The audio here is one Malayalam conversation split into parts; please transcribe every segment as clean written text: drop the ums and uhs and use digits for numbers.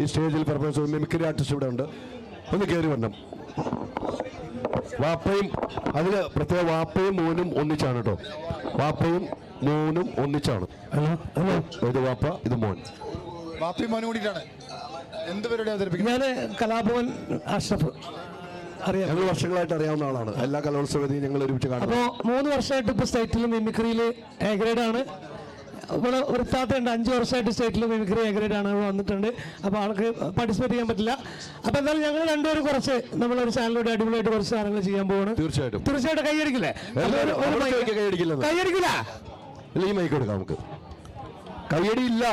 ഈ സ്റ്റേജിൽ പെർഫോമൻസ് മിമിക്രി ആർട്ടിസ്റ്റ് ഇവിടെ ഉണ്ട്. ഒന്ന് കയറി വരണം. വാപ്പയും അതിൽ പ്രത്യേക വാപ്പയും മോനും ഒന്നിച്ചാണ് കേട്ടോ. വാപ്പയും മോനും ഒന്നിച്ചാണ്. ഹലോ ഹലോ, ഇത് വാപ്പ, ഇത് മോൻ. വാപ്പയും മോനും കൂടിയിട്ടാണ് എന്ത് പരിപാടി അവതരിപ്പിക്കുന്നത്? ഞാൻ കലാഭവൻ അഷ്റഫ് അറിയാം. ഞങ്ങൾ വർഷങ്ങളായിട്ട് അറിയാവുന്ന ആളാണ്. എല്ലാ കലോത്സവത്തിനും ഞങ്ങൾ ഒരുമിച്ച് കാണും. അപ്പോൾ 3 വർഷമായിട്ട് ഇപ്പോൾ സ്റ്റേറ്റിലും മിമിക്രിയിൽ എ ഗ്രേഡാണ്. ഇവിടെ ഒരു താത്തയുണ്ട് 5 വർഷമായിട്ട് സ്റ്റേറ്റിലും മിമിക്രി എ ഗ്രേഡാണ് വന്നിട്ടുണ്ട്. അപ്പോൾ ആൾക്ക് പാർട്ടിസിപ്പേറ്റ് ചെയ്യാൻ പറ്റില്ല. അപ്പോൾ എന്തായാലും ഞങ്ങൾ രണ്ടുപേരും കുറച്ച് നമ്മളൊരു ചാനലിലൂടെ അടിപൊളിയായിട്ട് കുറച്ച് സാധനങ്ങൾ ചെയ്യാൻ പോവാണ്. തീർച്ചയായിട്ടും കൈയടിക്കില്ലേ? കൈയടിക്കില്ല. ഈ മൈക്ക് എടുക്കാം നമുക്ക്. കൈയടിയില്ല.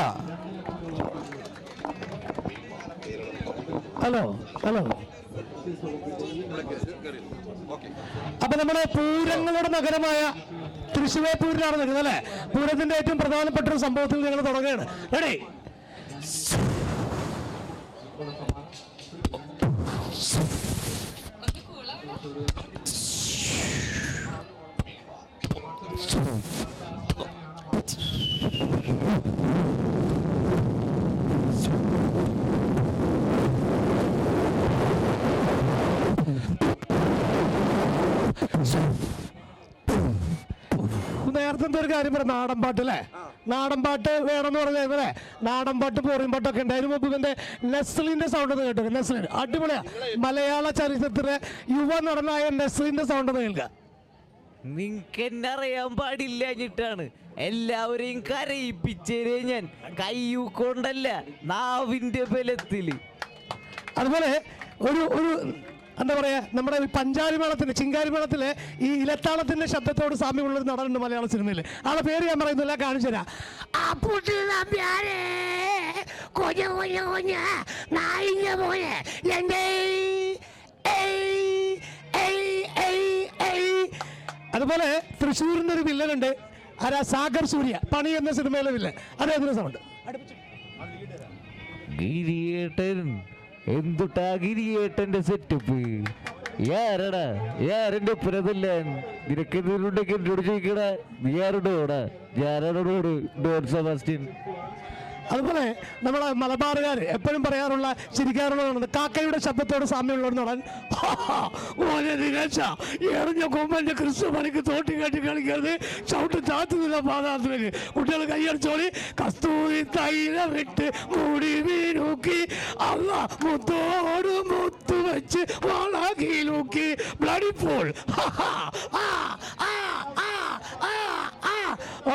Hello hello. അപ്പൊ നമ്മുടെ പൂരങ്ങളുടെ നഗരമായ തൃശ്ശൂരിലാണ് നിൽക്കുന്നത് അല്ലെ. പൂരത്തിന്റെ ഏറ്റവും പ്രധാനപ്പെട്ട ഒരു സംഭവത്തിൽ ഞങ്ങൾ തുടങ്ങുകയാണ്. റെഡി? നേരത്തെ ഒരു കാര്യം പറയാം, നാടൻ പാട്ട് അല്ലേ. നാടൻ പാട്ട് വേണമെന്ന് പറഞ്ഞാൽ അല്ലേ, നാടൻ പാട്ട് പോറിയും പാട്ടൊക്കെ ഉണ്ട്. അതിന് മുമ്പ് ഇവന്റെ നെസ്ലിന്റെ സൗണ്ട് ഒന്ന് കേട്ടോ. നെസ്ലിൻ അടിപൊളിയാ. മലയാള ചരിത്രത്തിലെ യുവ നടനായ നെസ്ലിന്റെ സൗണ്ട് ഒന്ന് കേൾക്കുക. നിനക്ക് എന്നെ അറിയാൻ പാടില്ലാഞ്ഞിട്ടാണ് എല്ലാവരെയും കരയിപ്പിച്ചേരെ ഞാൻ. കയ്യൂക്കൊണ്ടല്ല, നാവിന്റെ ബലത്തില്. അതുപോലെ ഒരു എന്താ പറയാ, നമ്മുടെ പഞ്ചാരി മേളത്തിന്റെ ചിങ്കാരി മേളത്തിലെ ഈ ഇലത്താളത്തിന്റെ ശബ്ദത്തോട് സാമ്യമുള്ളൊരു നടനുണ്ട് മലയാള സിനിമയിൽ. ആളെ പേര് ഞാൻ പറയുന്നില്ല, കാണിച്ചു തരാം. അതുപോലെ തൃശ്ശൂരിന്റെ ഒരു വില്ലനുണ്ട്, ആരാ? സാഗർ സൂര്യ, പണി എന്ന സിനിമയിലെ വില്ലൻ. അദ്ദേഹത്തിന്റെ സൗണ്ട്. ഗിരിയേട്ടൻ എന്തുട്ടാ ഗിരിയേട്ടന്റെ സെറ്റപ്പ്? യാരടാ യാരെന്റെ ഒപ്പരതല്ലാൻ നിനക്ക് എന്തെങ്കിലുണ്ടെങ്കിൽ എന്നോട് ചോദിക്കടാ. നീ ആരോടോടാ? ഞാനോട് ഡോൺ സെബാസ്റ്റ്യൻ. അതുപോലെ നമ്മളെ മലബാറുകാർ എപ്പോഴും പറയാറുള്ള ചിരിക്കാറുള്ളതാണ് കാക്കയുടെ ശബ്ദത്തോട് സാമ്യമുള്ളവർ നടൻ. എറിഞ്ഞ കൊമ്പന്റെ ക്രിസ്തു പണിക്ക് തോട്ടി കാട്ടി കളിക്കരുത്, ചവിട്ട് ചാത്തുന്നില്ല പാതാളത്തിലേക്ക്. കുട്ടികൾ കൈയടിച്ചോളി. കസ്തൂരി തൈലം ഇട്ട് മൂടി വീണൂക്കി അല്ല മുത്തോട് മുത്തു വെച്ച് വളകി നോക്കി ബ്ലഡി പോൾ.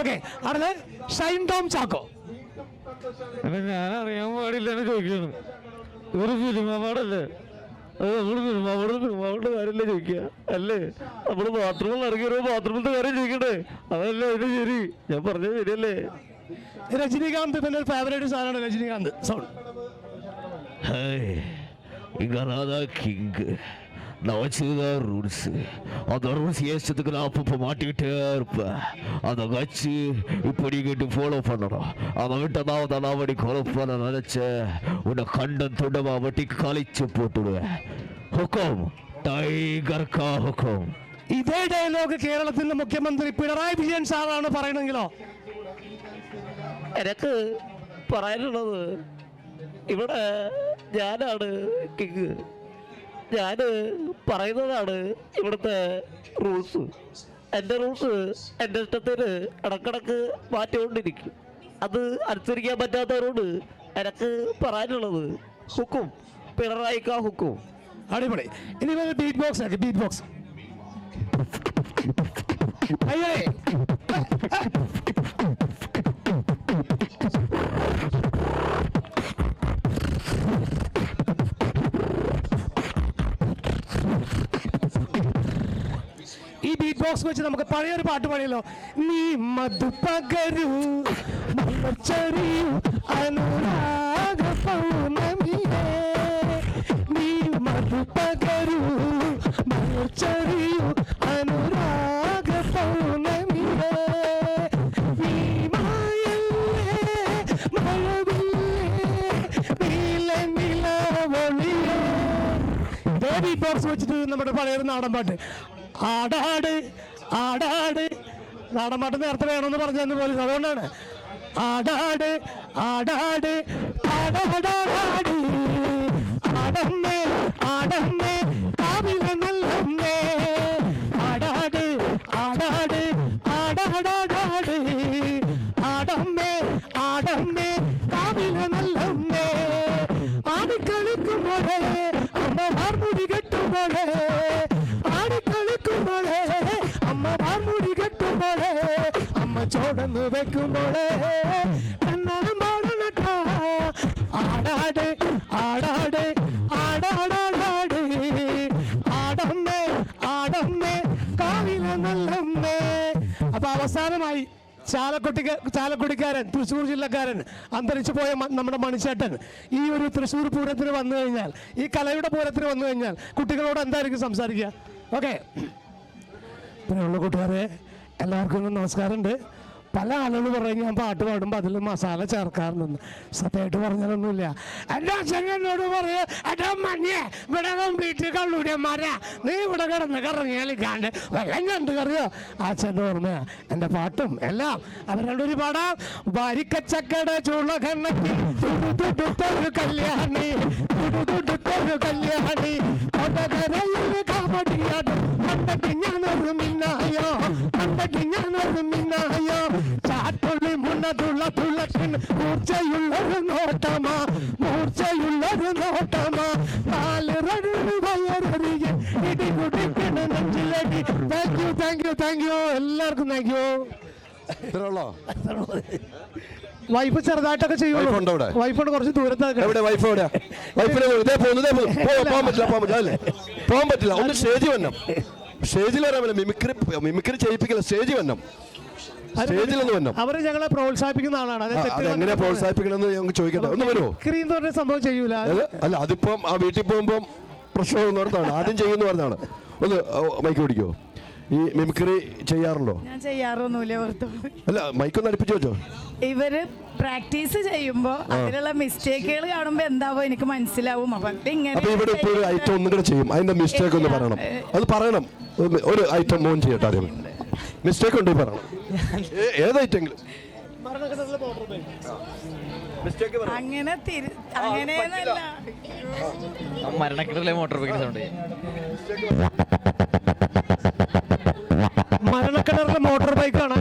ഓക്കെ, അടുത്ത ഷൈൻ ടോം ചാക്കോ. ഞാൻ അറിയാൻ പാടില്ലെന്ന് ചോദിക്കണം. ഇതൊരു ഫിലിം അവാർഡല്ലേ? അത് നമ്മൾ ഫിലിം അവാർഡ് കാര്യമല്ലേ ചോദിക്കുക അല്ലേ? നമ്മള് ബാത്റൂമിൽ ഇറങ്ങിയോ ബാത്റൂമിലത്തെ കാര്യം ചോദിക്കണ്ടേ? അതല്ലേ അതിന് ശരി. ഞാൻ പറഞ്ഞത് ശരിയല്ലേ? രജനീകാന്ത് പിന്നെ ഒരു ഫേവറേറ്റ് സാധനമാണ് രജനീകാന്ത് സൗണ്ട്. கிங் நான் வச்சுதான் ரூல்ஸு. அந்த ரூல்ஸ் ஏசத்துக்கு நான் அப்பப்போ மாட்டிக்கிட்டே இருப்பேன். அந்த கட்சி இப்படி கேட்டு ஃபாலோ பண்ணணும். அதை விட்டு நான் அவடி கொலை பண்ண நினைச்சேன். உன்னை கண்டம் துண்டமா வட்டி கழிச்சு போட்டுடுவேன். ഹുക്കും ടൈഗർ കാ ഹുക്കും. ഇതേ ഡയലോഗ് കേരളത്തിന്റെ മുഖ്യമന്ത്രി പിണറായി വിജയൻ സാറാണ് പറയണെങ്കിലോ? എനക്ക് പറയാനുള്ളത് ഇവിടെ ഞാനാണ് കിങ്. ഞാന് പറയുന്നതാണ് ഇവിടുത്തെ റൂൾസ്. എൻ്റെ റൂൾസ് എൻ്റെ ഇഷ്ടത്തിന് ഇടക്കിടക്ക് മാറ്റിക്കൊണ്ടിരിക്കും. അത് അനുസരിക്കാൻ പറ്റാത്തവരോട് എനക്ക് പറയാനുള്ളത് ഹുക്കും പിണറായി കാ ഹുക്കും. അടിപൊളി. ഇനി ബീറ്റ് ബോക്സ് ആക്കി. Beat box. അയ്യേ ഈ ബീറ്റ് ബോക്സ് വെച്ച് നമുക്ക് പഴയൊരു പാട്ട് പാടിയല്ലോ. നീ മധു പകരൂ അനുരാഗ പൗർണമിയേ, നീ മധു പകരൂ അനുരാഗ പൗർണമിയേ, നീ മായല്ലേ മഴവില്ലേ നീല നിലാവൊളിയേ. ഇതേ ബീറ്റ് ബോക്സ് വെച്ചിട്ട് നമ്മുടെ പഴയൊരു നാടൻ പാട്ട്. ആടാട് ആടാട്. നാടൻ പാട്ട് നേരത്തെ വേണമെന്ന് പറഞ്ഞെന്ന് പോലും. അതുകൊണ്ടാണ് ആടാട് ആടാട് ആടാടാടാട് കെട്ടുമ്പോഴേ അമ്മമാർ മുടി കെട്ടുമ്പോഴേ ആടിക്കളിക്കുമ്പോഴേ അമ്മമാർ മുടി കെട്ടുമ്പോഴേ അമ്മ ചോടന്ന് വെക്കുമ്പോഴേ കണ്ണാടം പാടണട്ടാ ആടാട് ആടാട് ആടാടാടാട് ആടമ്മേ ആടമ്മേ കാവിലെ നല്ലമ്മേ. അപ്പൊ അവസാനമായി ചാലക്കുടിക്കാരൻ തൃശ്ശൂർ ജില്ലക്കാരൻ അന്തരിച്ചു പോയ നമ്മുടെ മണിച്ചേട്ടൻ ഈ ഒരു തൃശ്ശൂർ പൂരത്തിന് വന്നു കഴിഞ്ഞാൽ, ഈ കലയുടെ പൂരത്തിന് വന്നു കഴിഞ്ഞാൽ കുട്ടികളോട് എന്തായിരിക്കും സംസാരിക്കുക? ഓക്കെ, പിന്നെയുള്ള കൂട്ടുകാരെ എല്ലാവർക്കും നമസ്കാരമുണ്ട്. പല ആളുകൾ പറയും ഞാൻ പാട്ട് പാടുമ്പോൾ അതിൽ മസാല ചേർക്കാറുണ്ടെന്ന്. സത്യമായിട്ട് പറഞ്ഞാലൊന്നുമില്ല. എൻ്റെ അച്ഛനോട് പറയും, എടാ മഞ്ഞേ ഇവിടെ വീട്ടിൽ കള്ളൂടിയന്മാരാ, നീ ഇവിടെ കിടന്ന് കറങ്ങിയാലിക്കാണ്ട് വെള്ളം കണ്ടു കറിയോ. അച്ഛൻ്റെ ഓർമ്മയാ എൻ്റെ പാട്ടും എല്ലാം. അവരോടൊരു പാടാം. വരിക്കച്ചക്കട ചുളകണ്ണി തുടുതുടുത്തൊരു കല്യാണി തുടുതുടുത്തൊരു കല്യാണി കൊടകരയിൽ കാമടിയാടും കണ്ടിട്ട് ഞാനൊരു മിന്നായോ കണ്ടിട്ട് ഞാനൊരു മിന്നായോ ചാട്ടുള്ളി മുന്നതുള്ള തുളക്കിന് മൂർച്ചയുള്ളൊരു നോട്ടമാ മൂർച്ചയുള്ളൊരു നോട്ടമാ കാലിറങ്ങി വയറിയ ഇടി കുടിക്കണ നെഞ്ചിലടി. Thank you thank you thank you എല്ലാവർക്കും താങ്ക് യു. വൈഫ് ചെറുതായിട്ടൊക്കെ ചെയ്യുള്ളൂ. വൈഫോട് കുറച്ച് ദൂരത്തൊക്കെ. പോകാൻ പറ്റില്ല. ഒന്ന് സ്റ്റേജ് വന്നം, സ്റ്റേജിൽ വരാൻ പറ്റില്ല. മിമിക്രി ചെയ്യിപ്പിക്കില്ല, സ്റ്റേജ് വന്നം, സ്റ്റേജിലൊന്ന് വന്നം. അവര് ഞങ്ങളെ പ്രോത്സാഹിപ്പിക്കുന്ന ആളാണ്. അതെങ്ങനെയാ പ്രോത്സാഹിപ്പിക്കണമെന്ന് ഞങ്ങൾക്ക് ചോദിക്കട്ടെ, ഒന്ന് വരുമോ? ക്രീം തോന്നുന്ന സംഭവം ചെയ്യൂല. അല്ല, അതിപ്പം ആ വീട്ടിൽ പോകുമ്പോൾ പ്രശ്നം ഓർത്താണ് ആദ്യം ചെയ്യുന്ന പറഞ്ഞാണ്. ഒന്ന് മൈക്ക് പിടിക്കോ? ഈ മിമിക്രി ചെയ്യാറുണ്ടോ? ഞാൻ ചെയ്യാറൊന്നുമില്ല. അല്ല, മൈക്കൊന്ന് അടുപ്പിച്ചു വെച്ചോ. ഇവര് പ്രാക്ടീസ് ചെയ്യുമ്പോ അതിലുള്ള മിസ്റ്റേക്കുകൾ കാണുമ്പോ എന്താവോ എനിക്ക് മനസ്സിലാവും. അപ്പൊ ഇവിടെ ഇപ്പോൾ ഒരു ഐറ്റം ഒന്നും കൂടെ ചെയ്യും, അതിന്റെ മിസ്റ്റേക്ക് ഒന്ന് പറയണം. അത് പറയണം. ഒരു ഐറ്റം മോൻ ചെയ്യട്ടെ. ആദ്യം മിസ്റ്റേക്ക് ഉണ്ടെങ്കിൽ പറയണം. ഏത് ഐറ്റെങ്കിലും അങ്ങനെ അങ്ങനെയെന്നല്ല. മരണക്കിടയിലെ മോട്ടോർ ബൈക്കിന് സൗണ്ട്. മരണക്കിണറിലെ മോട്ടോർ ബൈക്കാണ്.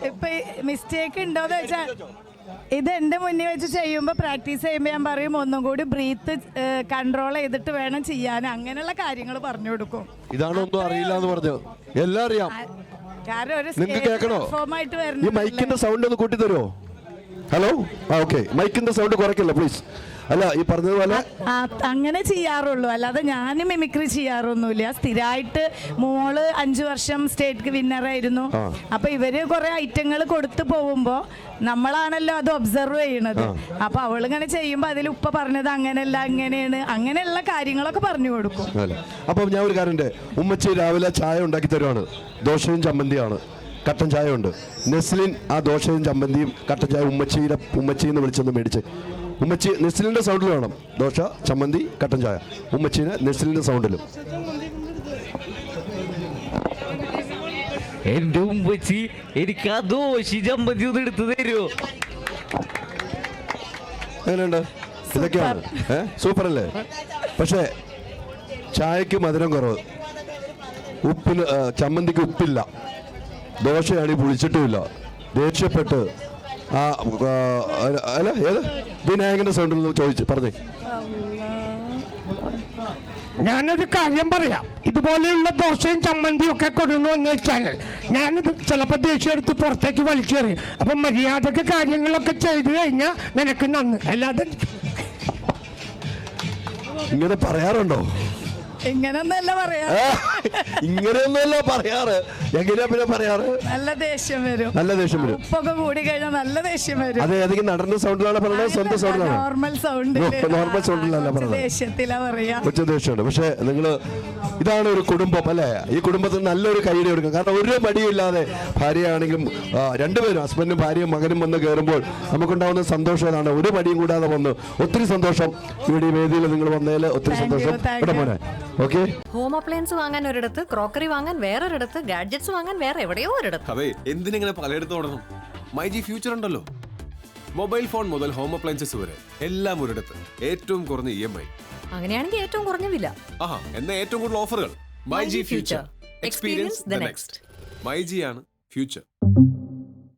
ഇപ്പൊ മിസ്റ്റേക്ക് ഉണ്ടോന്ന് വെച്ചാൽ ഇത് എന്റെ മുന്നിൽ വെച്ച് ചെയ്യുമ്പോ പ്രാക്ടീസ് ചെയ്യുമ്പോ ഞാൻ പറയും ഒന്നും കൂടി ബ്രീത്ത് കൺട്രോൾ ചെയ്തിട്ട് വേണം ചെയ്യാൻ. അങ്ങനെയുള്ള കാര്യങ്ങൾ പറഞ്ഞു കൊടുക്കും. ഇതാണൊന്നും അറിയില്ല എന്ന് പറഞ്ഞു. എല്ലാം അറിയാം. കാരണം ഒരു നിങ്ങൾക്ക് കേൾക്കണോ? പെർഫോമായിട്ട് ഈ വരുന്നത് മൈക്കിന്റെ സൗണ്ട് ഒന്ന് കൂട്ടി തരുമോ? ഹലോ, ഓക്കെ, മൈക്കിന്റെ സൗണ്ട് കുറയ്ക്കല്ലോ പ്ലീസ്. അല്ല, ഈ പറഞ്ഞതുപോലെ അങ്ങനെ ചെയ്യാറുള്ളൂ, അല്ലാതെ ഞാൻ മിമിക്രി ചെയ്യാറൊന്നുമില്ല. സ്ഥിരമായിട്ട് മോള് 5 വർഷം സ്റ്റേറ്റ് വിന്നറായിരുന്നു. അപ്പൊ ഇവര് കുറെ ഐറ്റങ്ങൾ കൊടുത്തു പോകുമ്പോ നമ്മളാണല്ലോ അത് ഒബ്സർവ് ചെയ്യണത്. അപ്പൊ അവളിങ്ങനെ ചെയ്യുമ്പോ അതിൽ ഉപ്പ പറഞ്ഞത് അങ്ങനെയല്ല അങ്ങനെയാണ്, അങ്ങനെയുള്ള കാര്യങ്ങളൊക്കെ പറഞ്ഞു കൊടുക്കും. അപ്പൊ ഞാൻ ഒരു കാര്യം, ഉമ്മച്ചി രാവിലെ ചായ ഉണ്ടാക്കി തരുവാണ്. ദോശയും ചമ്മന്തിയാണ്, കട്ടൻ ചായ ഉണ്ട്. നെസ്ലിൻ ആ ദോശയും ചമ്മന്തിയും കട്ടൻ ചായ ഉമ്മച്ചിന്ന് വിളിച്ചൊന്ന് മേടിച്ച്. ഉമ്മച്ചി നെസ്ലിന്റെ സൗണ്ടിൽ വേണം. ദോശ, ചമ്മന്തി, കട്ടൻ ചായ. ഉമ്മച്ചീനെ നെസ്ലിന്റെ സൗണ്ടിലും. എന്റെ ഉമ്മച്ചി എനിക്ക് ആ ദോശ ചമ്മന്തി ഒന്ന് എടുത്തു തരുമോ? എങ്ങനെയുണ്ട്? ഇതൊക്കെയാണ് സൂപ്പർ അല്ലേ? പക്ഷേ ചായക്ക് മധുരം കുറവ്, ഉപ്പിന് ചമ്മന്തിക്ക് ഉപ്പില്ല, ദോശയാണ് പുളിച്ചിട്ടുമില്ല. ദേഷ്യപ്പെട്ട് അല്ല ഏത് വിനായകന്റെ സൗണ്ടിൽ ചോദിച്ചു പറഞ്ഞേ. ഞാനൊരു കാര്യം പറയാം. ഇതുപോലെയുള്ള ദോശയും ചമ്മന്തിയും ഒക്കെ കൊടുന്നു എന്ന് വെച്ചാൽ ഞാനിത് ചിലപ്പോൾ ദേഷ്യം എടുത്ത് പുറത്തേക്ക് വലിച്ചെറിയും. അപ്പം മര്യാദക്ക് കാര്യങ്ങളൊക്കെ ചെയ്തു കഴിഞ്ഞാൽ നിനക്ക് നന്ന്. അല്ലാതെ ഇങ്ങനെ പറയാറുണ്ടോ? ഇങ്ങനൊന്നല്ല പറയാ. ഇങ്ങനെയൊന്നുമല്ല പറയാറ്. എങ്ങനെയാ പിന്നെ പറയാറ്? നല്ല ദേഷ്യം വരും. നല്ല ദേഷ്യം വരും. ഉപ്പൊക്കെ കൂടി കഴിഞ്ഞാൽ നല്ല ദേഷ്യം വരും. അതെ, ഏതെങ്കിലും നടന്റെ സൗണ്ടിലാണ് പറയുന്നത്? സ്വന്തം സൗണ്ടിലാണ്? നോർമൽ സൗണ്ടിൽ. നോർമൽ സൗണ്ടിലല്ല പറയുന്നത്, ദേഷ്യത്തിലാ പറയാ. ഉച്ച ദേഷ്യമുണ്ട്. പക്ഷെ നിങ്ങള് ഇതാണ് ഒരു കുടുംബം അല്ലേ? ഈ കുടുംബത്തിന് നല്ലൊരു കൈയ്യടി കൊടുക്കും. കാരണം ഒരു മടിയില്ലാതെ ഭാര്യയാണെങ്കിലും രണ്ടുപേരും ഹസ്ബൻഡും ഭാര്യയും മകനും വന്ന് കയറുമ്പോൾ നമുക്കുണ്ടാവുന്ന സന്തോഷം അതാണ്. ഒരു മടിയും കൂടാതെ വന്ന് ഒത്തിരി സന്തോഷം. ഇവിടെ ഈ വേദിയിൽ നിങ്ങൾ വന്നതിൽ ഒത്തിരി സന്തോഷം. ഇവിടെ മോനെ ഓക്കെ. ഹോം അപ്ലയൻസ് വാങ്ങാൻ ഒരിടത്ത്, ക്രോക്കറി വാങ്ങാൻ വേറൊരിടത്ത്, ഗാഡ്ജറ്റ്സ് വാങ്ങാൻ വേറെ എവിടെയോ ഒരിടത്ത്. അതെ, എന്തിനിങ്ങനെ പലയിടത്തും ഓടണം? മൈജി ഫ്യൂച്ചർ ഉണ്ടല്ലോ. മൊബൈൽ ഫോൺ മുതൽ ഹോം അപ്ലയൻസസ് വരെ എല്ലാം ഒരിടത്ത്. ഏറ്റവും കുറഞ്ഞ EMI. അങ്ങനെയാണെങ്കിൽ ഏറ്റവും കുറഞ്ഞ വില. ആഹാ, എന്നാ ഏറ്റവും കൂടുതൽ ഓഫറുകൾ. My G MyG future Future. Experience the Experience the next. My G ആണ് ഫ്യൂച്ചർ.